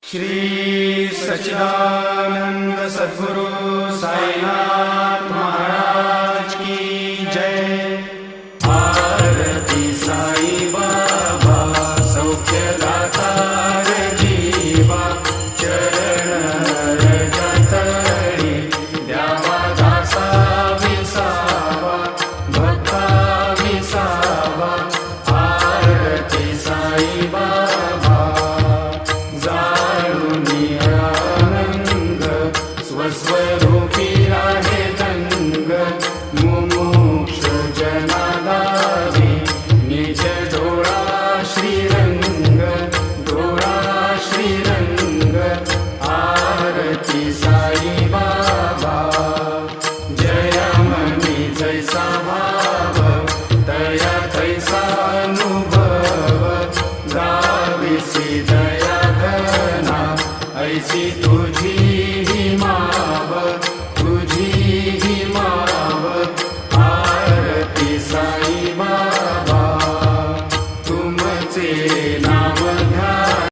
श्री सच्चिदानंद सद्गुरु साईनाथ महाराज की जय। आरती साई बाबा सौख्यदाता जीवा, चरण रजतळी द्यावा दासा विसावा, भक्ता विसावा। आरती साई बाबा स्वस्वरूपी आहे दंग, मुमुक्ष जनादारी निज डोळा श्रीरंग, डोळा श्रीरंग। आरती साई बाबा जय मनी जैसा भाव, दया तैसा अनुभव। गाविसी दया घना ऐसी तुझी